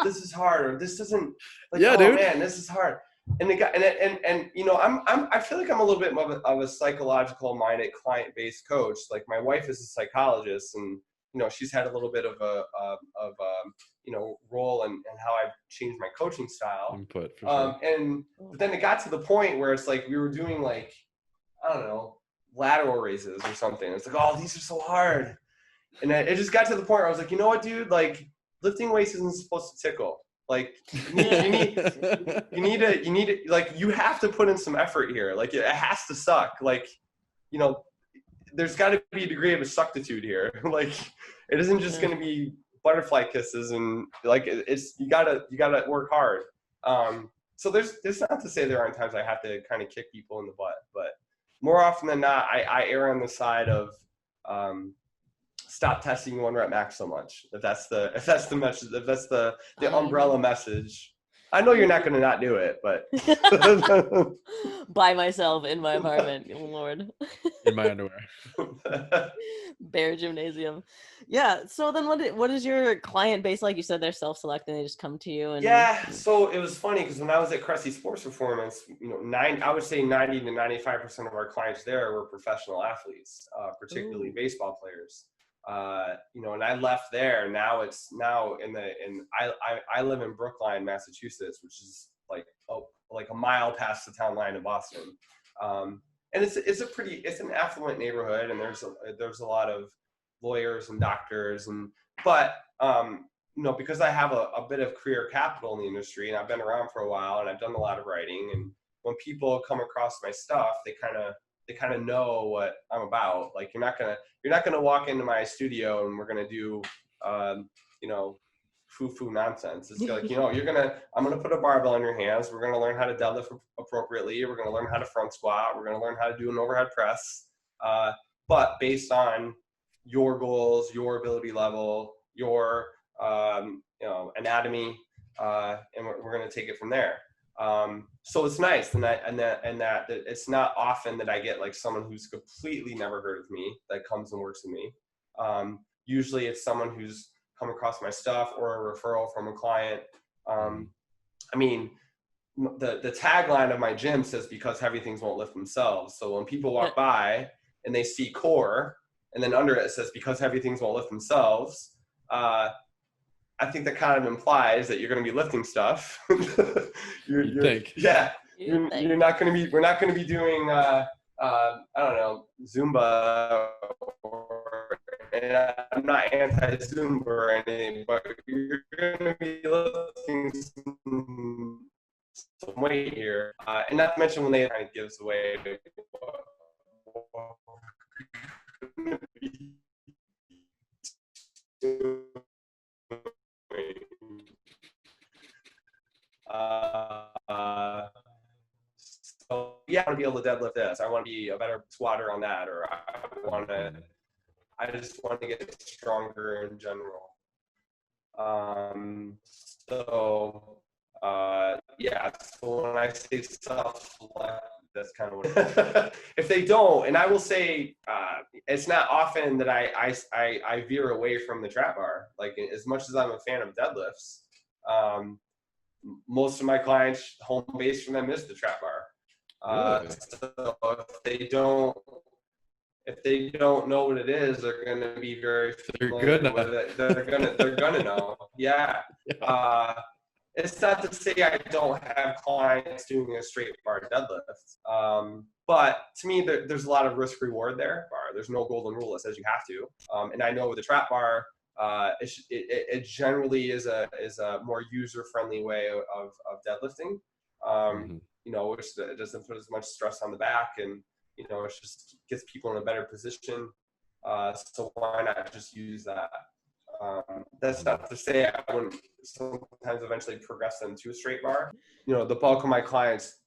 this is hard. Or this doesn't, like, yeah, oh dude, man, this is hard. And the guy, and you know, I feel like I'm a little bit of a psychological minded client-based coach. Like, my wife is a psychologist, and, you know, she's had a little bit of a you know, role in how I've changed my coaching style. Input, for sure. But then it got to the point where it's like, we were doing, like, I don't know, lateral raises or something. It's like, oh, these are so hard. And then it just got to the point where I was like, you know what, dude, like, lifting weights isn't supposed to tickle. Like, you need to, like, you have to put in some effort here. Like, it has to suck. Like, you know, there's got to be a degree of a suctitude here. Like, it isn't just going to be butterfly kisses, and like, it's, you gotta work hard. So there's not to say there aren't times I have to kind of kick people in the butt, but more often than not, I err on the side of stop testing 1 rep max so much. If that's the message, if that's the umbrella message. I know you're not going to not do it, but by myself in my apartment, Lord. In my underwear. Bare gymnasium. Yeah. So then what is your client base like? You said they're self-selecting, they just come to you. And yeah. So it was funny because when I was at Cressey Sports Performance, you know, I would say 90 to 95% of our clients there were professional athletes, particularly baseball players. You know, and I left there. Now I live in Brookline, Massachusetts, which is like a mile past the town line of Boston. And it's an affluent neighborhood, and there's a lot of lawyers and doctors, but you know, because I have a bit of career capital in the industry, and I've been around for a while, and I've done a lot of writing, and when people come across my stuff, they kind of know what I'm about. Like, you're not gonna walk into my studio and we're gonna do you know, foo nonsense. It's like, you know, I'm gonna put a barbell in your hands. We're gonna learn how to deadlift appropriately. We're gonna learn how to front squat. We're gonna learn how to do an overhead press. But based on your goals, your ability level, your you know, anatomy, and we're gonna take it from there. So it's nice, and that it's not often that I get like someone who's completely never heard of me that comes and works with me. Usually it's someone who's come across my stuff or a referral from a client. I mean, the tagline of my gym says, because heavy things won't lift themselves. So when people walk by and they see core, and then under it says, because heavy things won't lift themselves, I think that kind of implies that you're going to be lifting stuff. You think? Yeah. We're not going to be doing, I don't know, Zumba, and I'm not anti-Zumba or anything, but you're going to be lifting some weight here. And not to mention when they kind of gives away so yeah, I want to be able to deadlift this. I want to be a better squatter on that, or I just want to get stronger in general. Yeah. So when I say self-select, that's kind of what. If they don't, and I will say, it's not often that I veer away from the trap bar. Like, as much as I'm a fan of deadlifts, most of my clients, home base for them is the trap bar. Really? So if they don't know what it is, they're going to be very familiar with it. They're gonna know. Yeah. It's not to say I don't have clients doing a straight bar deadlift. But to me, there's a lot of risk reward there. There's no golden rule that says you have to. And I know with the trap bar, it generally is a more user friendly way of deadlifting. you know, which doesn't put as much stress on the back, and you know, it just gets people in a better position. So why not just use that? That's not to say I wouldn't sometimes eventually progress them to a straight bar. You know, the bulk of my clients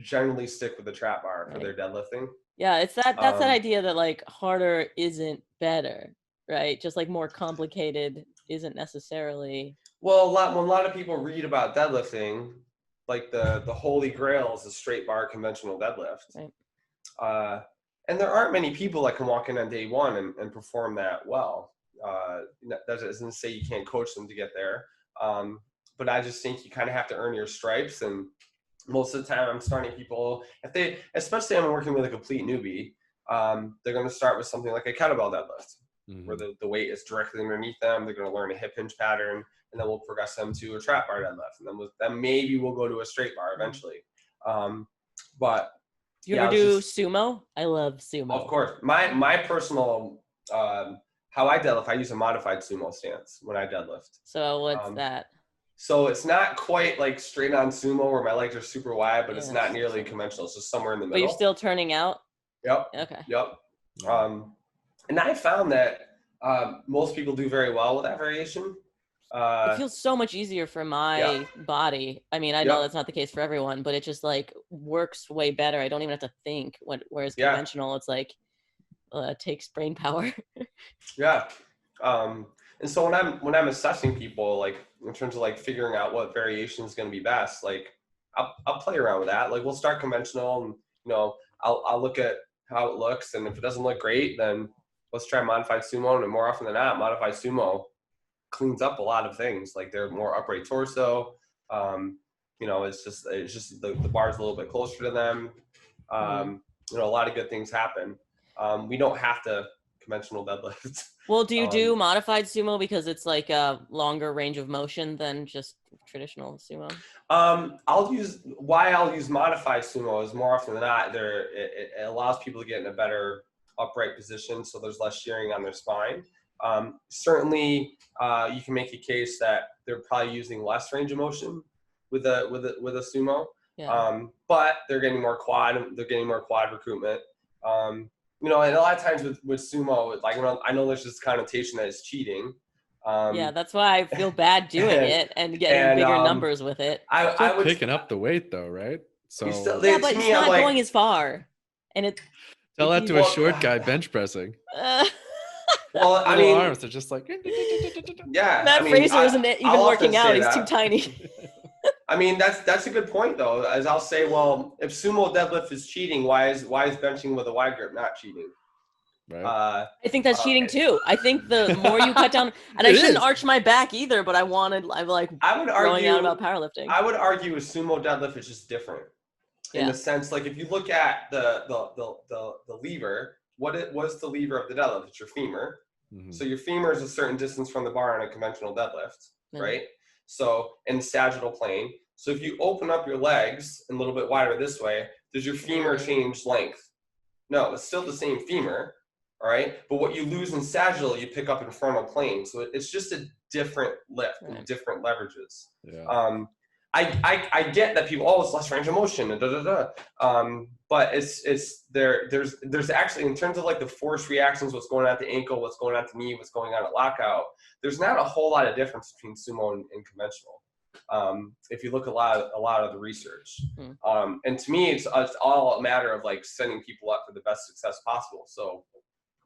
generally stick with the trap bar for their deadlifting. Yeah, it's that's that idea that like harder isn't better, right? Just like more complicated isn't necessarily. Well, when a lot of people read about deadlifting, like the holy grail is a straight bar conventional deadlift. Right. And there aren't many people that can walk in on day one and perform that well. That doesn't say you can't coach them to get there. But I just think you kind of have to earn your stripes. And most of the time I'm starting people, especially I'm working with a complete newbie, they're going to start with something like a kettlebell deadlift, where the weight is directly underneath them. They're going to learn a hip hinge pattern, and then we'll progress them to a trap bar deadlift. And then maybe we'll go to a straight bar eventually. But do you ever do sumo? I love sumo. Of course. My personal, how I deadlift, I use a modified sumo stance when I deadlift. So what's that? So it's not quite like straight on sumo where my legs are super wide, but it's not nearly conventional. It's just somewhere in the middle. But you're still turning out? Yep. Okay. Yep. And I found that most people do very well with that variation. It feels so much easier for my body. I mean, I know that's not the case for everyone, but it just like works way better. I don't even have to think. Whereas conventional, it's like takes brain power. Yeah. And so when I'm assessing people, like in terms of like figuring out what variation is going to be best, like I'll play around with that. Like we'll start conventional, and you know I'll look at how it looks, and if it doesn't look great, then let's try modified sumo. And more often than not, modified sumo cleans up a lot of things. Like they're more upright torso. You know, it's just the bar's a little bit closer to them. You know, a lot of good things happen. We don't have to conventional deadlift. Well, do you do modified sumo because it's like a longer range of motion than just traditional sumo? I'll use modified sumo is more often than not it allows people to get in a better upright position, so there's less shearing on their spine. Certainly, you can make a case that they're probably using less range of motion with a sumo, but they're getting more quad recruitment. You know, and a lot of times with sumo, like I know there's this connotation that it's cheating. Yeah, that's why I feel bad doing it and getting bigger numbers with it. I was picking up the weight though, right? So but it's not going as far, and it. Tell that to a short guy bench pressing. Well, I mean, arms are just like Matt Fraser isn't even working out; he's too tiny. I mean, that's a good point though. As I'll say, well, if sumo deadlift is cheating, why is benching with a wide grip not cheating? Right. I think that's cheating too. I think the more you cut down, and I shouldn't arch my back either, but I would argue out about powerlifting. I would argue a sumo deadlift is just different in the sense, like if you look at the lever, what's the lever of the deadlift? It's your femur. So your femur is a certain distance from the bar on a conventional deadlift, right? So in the sagittal plane. So if you open up your legs a little bit wider this way, does your femur change length? No, it's still the same femur, all right? But what you lose in sagittal, you pick up in frontal plane. So it's just a different lift and different leverages. Yeah. I get that people, it's less range of motion, but there's actually, in terms of like the force reactions, what's going on at the ankle, what's going on at the knee, what's going on at lockout, there's not a whole lot of difference between sumo and conventional. If you look at a lot of the research, and to me, it's all a matter of like setting people up for the best success possible. So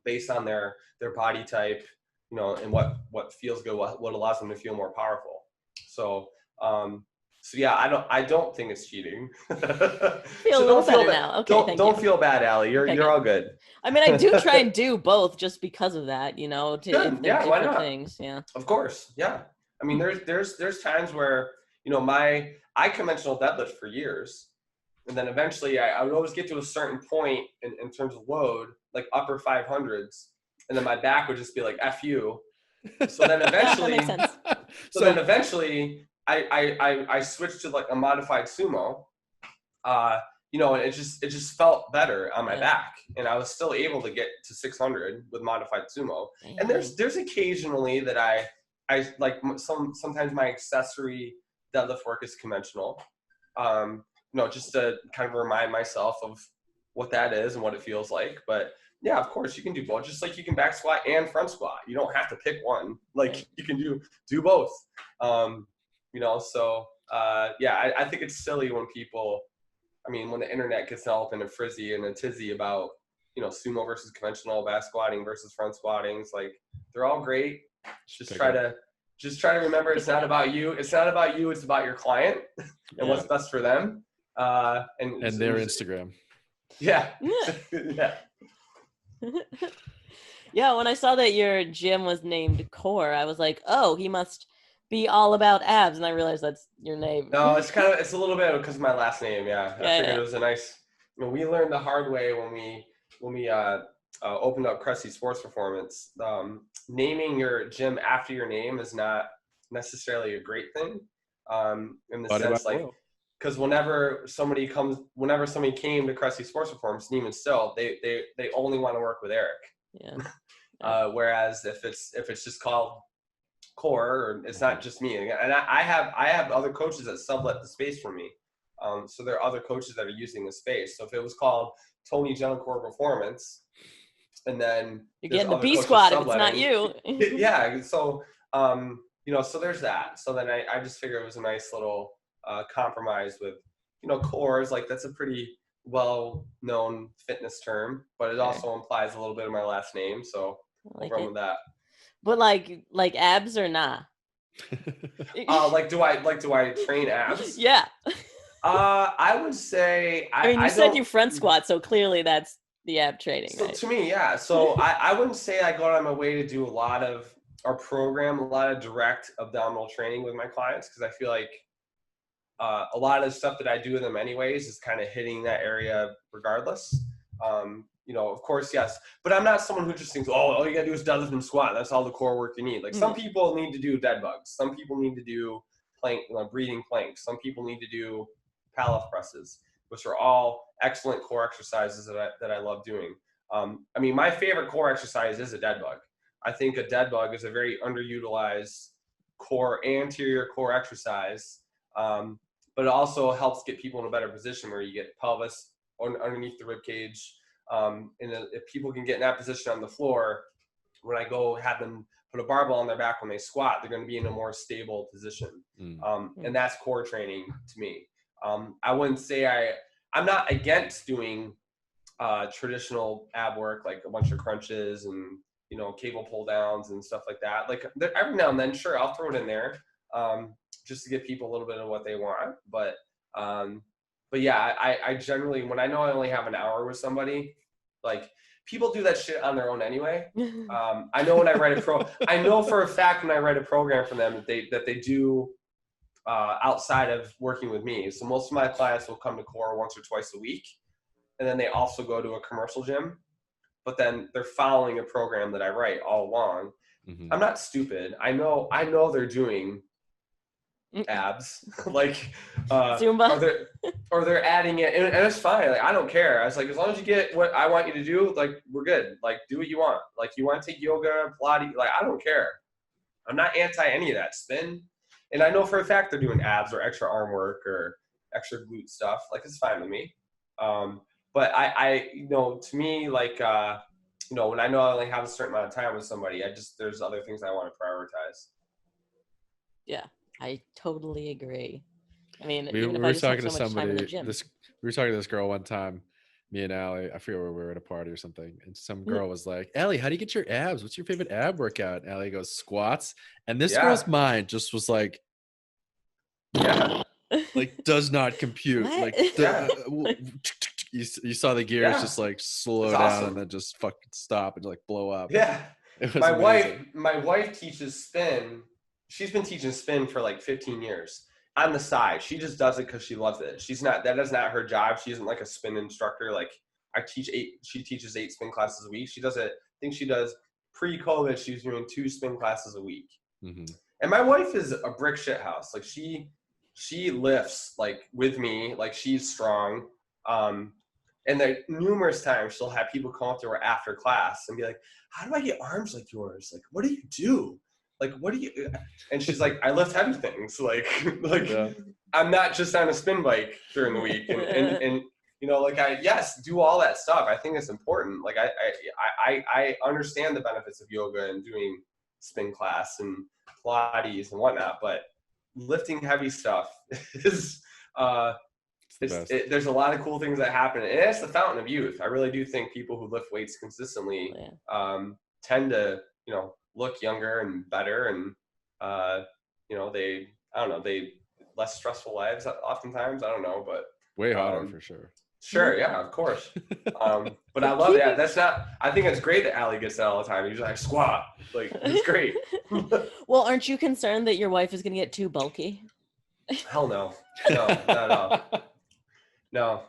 based on their body type, you know, and what feels good, what allows them to feel more powerful. So yeah, I don't think it's cheating. Feel a little better now. Okay, don't feel bad, Allie. You're all good. I mean, I do try and do both just because of that, you know, why not? Things. Yeah. Of course. Yeah. I mean, there's times where, you know, I conventional deadlift for years, and then eventually I would always get to a certain point in terms of load, like upper 500s, and then my back would just be like, F you. So then eventually, that makes sense. then eventually I switched to like a modified sumo, you know, and it just felt better on my back, and I was still able to get to 600 with modified sumo. And there's occasionally that I like sometimes my accessory deadlift work is conventional, just to kind of remind myself of what that is and what it feels like. But yeah, of course you can do both, just like you can back squat and front squat. You don't have to pick one. Like you can do both. I think it's silly when people, when the internet gets all up in a frizzy and a tizzy about, sumo versus conventional, back squatting versus front squatting. It's like, they're all great. Just try to remember it's not about you. It's not about you. It's about your client and what's best for them. And their Instagram. Yeah. Yeah. Yeah, when I saw that your gym was named Core, I was like, oh, he must be all about abs, and I realized that's your name. No, it's a little bit because of my last name. Yeah, I figured it was a nice. We learned the hard way when we opened up Cressey Sports Performance. Naming your gym after your name is not necessarily a great thing. In the sense, like, because whenever somebody came to Cressey Sports Performance, and even still, they only want to work with Eric. Yeah. Whereas if it's just called Core, or it's not just me, and I have other coaches that sublet the space for me. So there are other coaches that are using the space. So if it was called Tony Gentlecore Performance, and then you're getting the B squad if it's not you. Yeah. So so there's that. So then I just figured it was a nice little compromise with, core is like, that's a pretty well-known fitness term, but it also implies a little bit of my last name. So I'll run with that. But like abs or not? Do I train abs? Yeah. I would say you said you front squat, so clearly that's the ab training. So right? To me, yeah. So I wouldn't say I go out of my way to do a lot of direct abdominal training with my clients, because I feel like a lot of the stuff that I do with them anyways is kind of hitting that area regardless. Of course, yes. But I'm not someone who just thinks, all you gotta do is deadlift and squat. That's all the core work you need. Like some people need to do dead bugs. Some people need to do breathing planks. Some people need to do powerlift presses, which are all excellent core exercises that I love doing. My favorite core exercise is a dead bug. I think a dead bug is a very underutilized anterior core exercise. But it also helps get people in a better position where you get pelvis underneath the rib cage. And if people can get in that position on the floor, when I go have them put a barbell on their back when they squat, they're going to be in a more stable position. And that's core training to me. I wouldn't say I'm not against doing traditional ab work, like a bunch of crunches and, cable pull downs and stuff like that. Like every now and then, sure, I'll throw it in there just to give people a little bit of what they want. But yeah, I generally, when I know I only have an hour with somebody, like people do that shit on their own anyway. I know when I write I know for a fact when I write a program for them that they do outside of working with me. So most of my clients will come to core once or twice a week, and then they also go to a commercial gym, but then they're following a program that I write all along. I'm not stupid. I know they're doing abs, like Zumba, or they're adding it, and it's fine. Like I don't care. I was like, as long as you get what I want you to do, like we're good. Like do what you want. Like you want to take yoga, Pilates, like I don't care. I'm not anti any of that spin. And I know for a fact they're doing abs or extra arm work or extra glute stuff. Like it's fine with me. But I to me, like when I know I only have a certain amount of time with somebody, there's other things I want to prioritize. Yeah, I totally agree. We were talking to somebody. We were talking to this girl one time, me and Allie. I forget where we were at a party or something, and some girl was like, "Allie, how do you get your abs? What's your favorite ab workout?" And Allie goes, "Squats." And this girl's mind just was like, like does not compute. Like you saw the gears just like slow down and then just fucking stop and like blow up. Yeah, it was my wife teaches spin. She's been teaching spin for like 15 years. On the side, she just does it because she loves it. That is not her job. She isn't like a spin instructor. Like she teaches 8 spin classes a week. She does it. I think she does pre-COVID. She was doing 2 spin classes a week. And my wife is a brick shit house. Like she lifts like with me, like she's strong. And like numerous times she'll have people come up to her after class and be like, "How do I get arms like yours? Like, what do you do? Like, what do you?" And she's like, "I lift heavy things." I'm not just on a spin bike during the week, and you know, like do all that stuff. I think it's important. Like I understand the benefits of yoga and doing spin class and Pilates and whatnot, but lifting heavy stuff is there's a lot of cool things that happen, and it's the fountain of youth. I really do think people who lift weights consistently tend to, you know, look younger and better, and you know, they less stressful lives oftentimes. I don't know, but way hotter for sure. Sure, yeah, of course. But I love that. That's not. I think it's great that Allie gets that all the time. You're like squat, like it's great. Well, aren't you concerned that your wife is going to get too bulky? Hell no, not at all. No,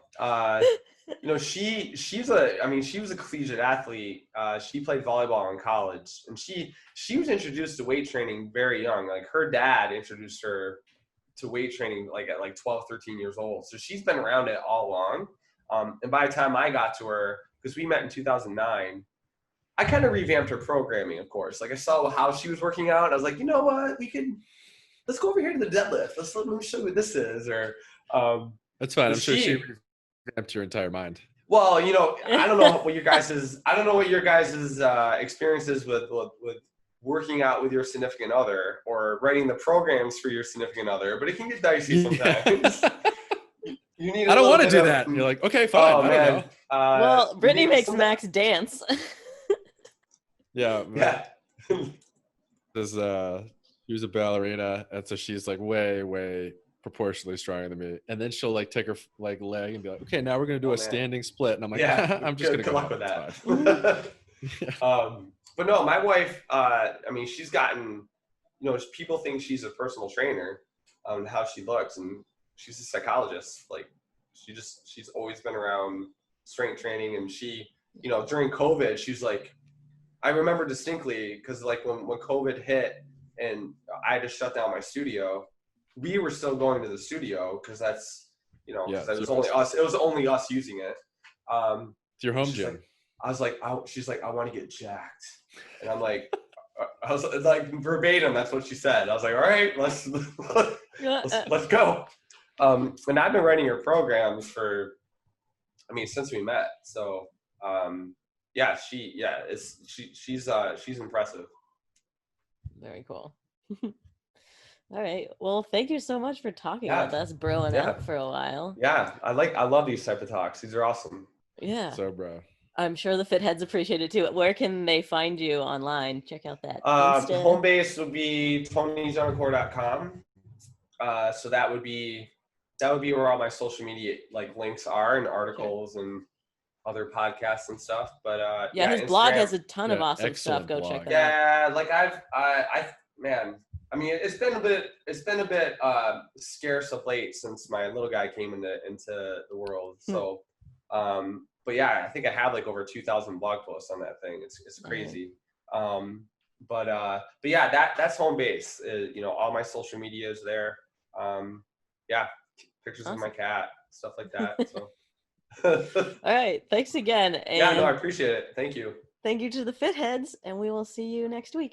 you know, she was a collegiate athlete. She played volleyball in college, and she was introduced to weight training very young. Like her dad introduced her to weight training like at like 12, 13 years old. So she's been around it all along. And by the time I got to her, because we met in 2009, I kind of revamped her programming, of course. Like I saw how she was working out. And I was like, you know what, let's go over here to the deadlift. Let me show you what this is. Or that's fine. I'm sure she revamped your entire mind. Well, you know, I don't know what your guys' experiences with working out with your significant other or writing the programs for your significant other, but it can get dicey sometimes. You need. I don't want to do that. And you're like, okay, fine. Oh, I man. don't know. Well, Brittany makes Max dance. Yeah. Yeah. She was a ballerina, and so she's like way proportionally stronger than me. And then she'll like take her like leg and be like, okay, now we're gonna do a standing split. And I'm like, yeah, I'm just gonna good luck with that. But no, my wife, I mean, she's gotten, you know, people think she's a personal trainer on how she looks, and she's a psychologist. Like she's always been around strength training, and she, you know, during COVID, she's like, I remember distinctly because like when COVID hit and I had to shut down my studio, we were still going to the studio because that's, you know, because it was only us using it. It's your home gym. She's like, I want to get jacked. And I'm like, I was like verbatim, that's what she said. I was like, all right, let's go. And I've been writing her programs since we met. So, she's impressive. Very cool. All right. Well, thank you so much for talking with us, broing out for a while. Yeah, I love these type of talks. These are awesome. Yeah. So, bro. I'm sure the fit heads appreciate it too. Where can they find you online? Check out that. Home base would be TonyGentlecore.com. So that would be where all my social media like links are and articles and other podcasts and stuff. But his Instagram, blog has a ton of awesome stuff. Go check that out. Yeah, like I mean, it's been a bit scarce of late since my little guy came into the world. So, but yeah, I think I have like over 2,000 blog posts on that thing. It's crazy. But yeah, that's home base. You know, all my social media is there. Pictures of my cat, stuff like that. So. All right. Thanks again. And I appreciate it. Thank you. Thank you to the fit heads, and we will see you next week.